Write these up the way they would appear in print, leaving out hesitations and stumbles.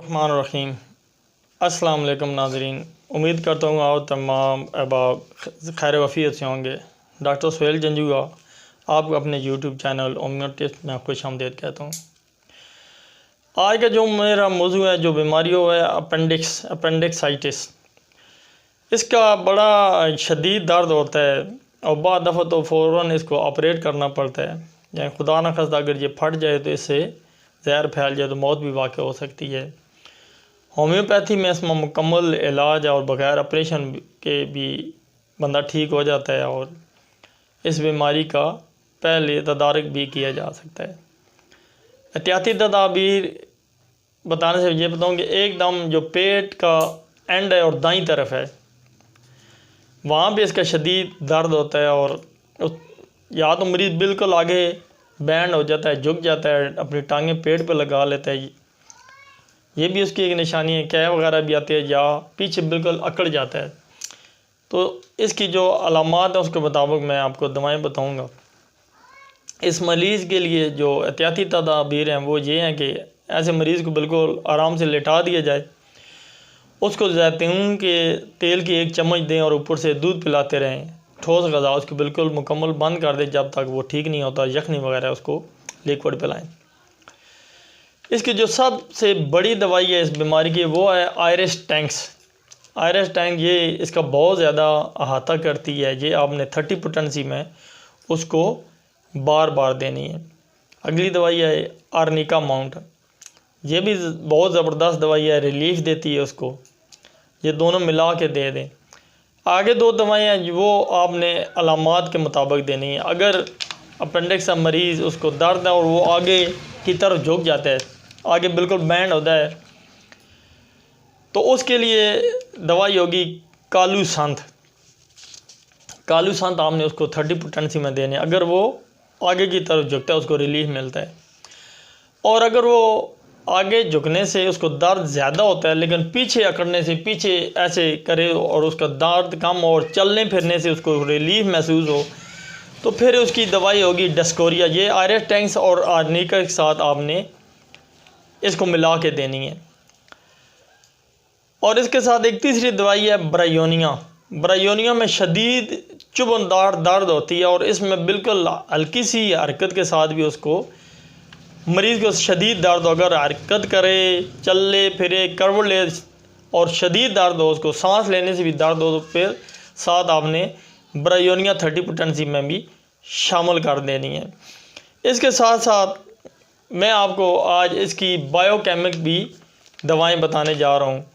रहीम। अस्सलाम वालेकुम नाज़रीन, उम्मीद करता हूँ आप तमाम अहबाब खैर वफ़ीयत से होंगे। डॉक्टर सुहेल जंजुआ आपको अपने यूट्यूब चैनल उम्मीद टेस्ट में खुशामदीद कहता हूँ। आज का जो मेरा मौजू है, जो बीमारी है अपेंडिक्साइटिस, इसका बड़ा शदीद दर्द होता है और बाद दफ़ा तो फ़ौरन इसको ऑपरेट करना पड़ता है। या खुदा न खास्ता अगर ये फट जाए तो इससे जहर फैल जाए तो मौत भी वाक़ हो सकती है। होम्योपैथी में इसमें मुकम्मल इलाज और बग़ैर ऑपरेशन के भी बंदा ठीक हो जाता है और इस बीमारी का पहले तदारक भी किया जा सकता है। एहतियाती तदाबीर बताने से ये बताऊँ कि एकदम जो पेट का एंड है और दाईं तरफ है, वहाँ भी इसका शदीद दर्द होता है और या तो मरीज़ बिल्कुल आगे बैंड हो जाता है, झुक जाता है, अपनी टांगें पेट पे लगा लेता है। ये भी उसकी एक निशानी है। कै वगैरह भी आती है या पीछे बिल्कुल अकड़ जाता है। तो इसकी जो अलामात है उसके मुताबिक मैं आपको दवाएं बताऊंगा। इस मरीज़ के लिए जो एहतियाती तदाबीर हैं वो ये हैं कि ऐसे मरीज़ को बिल्कुल आराम से लेटा दिया जाए, उसको जैतून के तेल की 1 चम्मच दें और ऊपर से दूध पिलाते रहें। ठोस ग़ज़ा उसको बिल्कुल मुकम्मल बंद कर दें जब तक वो ठीक नहीं होता। यखनी वगैरह उसको लिक्विड पिलाएं। इसकी जो सबसे बड़ी दवाई है इस बीमारी की वो है आयरिश टैंक्स। आयरिश टैंक ये इसका बहुत ज़्यादा अहाता करती है। ये आपने 30 पोटेंसी में उसको बार बार देनी है। अगली दवाई है आर्निका माउंट। ये भी बहुत ज़बरदस्त दवाई है, रिलीफ देती है उसको। ये दोनों मिला के दे दें। आगे 2 दवाइयाँ वो आपने अलामात के मुताबिक देनी है। अगर अपेंडिक्स का मरीज़ उसको दर्द है और वो आगे की तरफ झुक जाता है, आगे बिल्कुल बैंड होता है, तो उसके लिए दवाई होगी कालू संत। कालू संत आपने उसको 30 पोटेंसी में देने। अगर वो आगे की तरफ झुकता है उसको रिलीफ मिलता है। और अगर वो आगे झुकने से उसको दर्द ज़्यादा होता है लेकिन पीछे अकड़ने से पीछे ऐसे करे और उसका दर्द कम और चलने फिरने से उसको रिलीफ महसूस हो, तो फिर उसकी दवाई होगी डस्कोरिया। ये आयरिश टैंक्स और आर्निका के साथ आपने इसको मिला के देनी है। और इसके साथ एक तीसरी दवाई है ब्रायोनिया। ब्रायोनिया में शदीद चुभनदार दर्द होती है और इसमें बिल्कुल हल्की सी हरकत के साथ भी उसको मरीज़ को शदीद दर्द हो, अगर हरकत करे, चले फिरे, करवट ले और शदीद दर्द हो, उसको सांस लेने से भी दर्द हो, तो फिर साथ आपने ब्रायोनिया 30 पोटेंसी में भी शामिल कर देनी है। इसके साथ साथ मैं आपको आज इसकी बायोकेमिक भी दवाएं बताने जा रहा हूँ।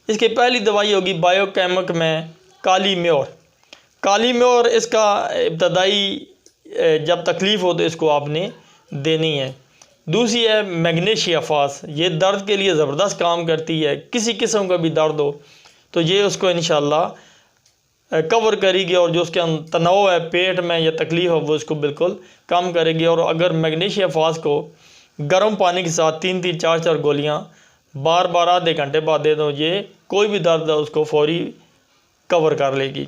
इसकी पहली दवाई होगी बायोकेमिक में काली म्योर। काली म्योर इसका इब्तदाई जब तकलीफ़ हो तो इसको आपने देनी है। दूसरी है मैग्नीशिया फास। ये दर्द के लिए ज़बरदस्त काम करती है। किसी किस्म का भी दर्द हो तो ये उसको इंशाल्लाह कवर करेगी और जो उसके तनाव है पेट में या तकलीफ़ हो वो उसको बिल्कुल कम करेगी। और अगर मैग्नीशिया फास को गर्म पानी के साथ 3-3, 4-4 गोलियां बार बार आधे घंटे बाद दे दो, ये कोई भी दर्द है उसको फौरी कवर कर लेगी।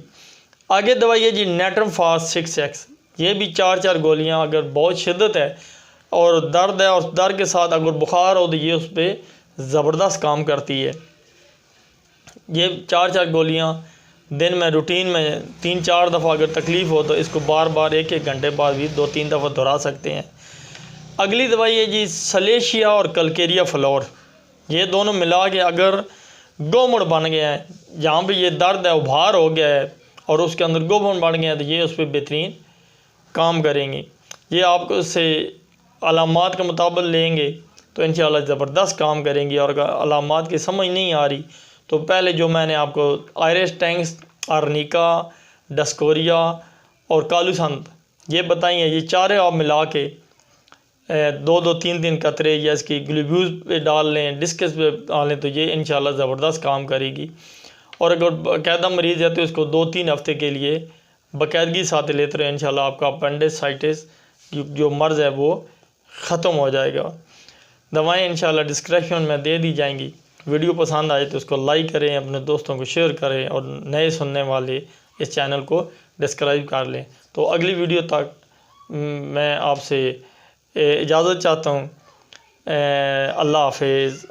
आगे दवाई है जी नेट्रम फास 6x। ये भी 4-4 गोलियां, अगर बहुत शिद्दत है और दर्द है और दर्द के साथ अगर बुखार हो तो ये उस पर ज़बरदस्त काम करती है। ये 4-4 गोलियां दिन में रूटीन में 3-4 दफ़ा अगर तकलीफ़ हो तो इसको बार बार 1-1 घंटे बाद भी 2-3 दफ़ा दोहरा सकते हैं। अगली दवाई है जी सलेशिया और कलकेरिया फ्लोर। ये दोनों मिला के अगर गोमड़ बन गया है, जहाँ पे ये दर्द है उभार हो गया है और उसके अंदर गोमड़ बन गया है, तो ये उस पर बेहतरीन काम करेंगी। ये आपको इससे अलामात के मुताबिक लेंगे तो इंशाल्लाह ज़बरदस्त काम करेंगी। और अगर अलामात की समझ नहीं आ रही तो पहले जो मैंने आपको आयरिश टैंक्स, आर्निका, डस्कोरिया और कालू संत ये बताई हैं, ये चारे आप मिला के 2-2, 3-3 कतरे या इसकी ग्लूकोज पे डाल लें, डिस्कस पे डालें, तो ये इंशाल्लाह ज़बरदस्त काम करेगी। और अगर बाकायदा मरीज़ है तो इसको 2-3 हफ्ते के लिए बाकायदगी साथ लेते रहे, इंशाल्लाह आपका अपेंडिसाइटिस जो मर्ज़ है वो ख़त्म हो जाएगा। दवाएं इंशाल्लाह डिस्क्रिप्शन में दे दी जाएंगी। वीडियो पसंद आए तो उसको लाइक करें, अपने दोस्तों को शेयर करें और नए सुनने वाले इस चैनल को सब्सक्राइब कर लें। तो अगली वीडियो तक मैं आपसे इजाज़त चाहता हूँ। अल्लाह हाफ़िज़।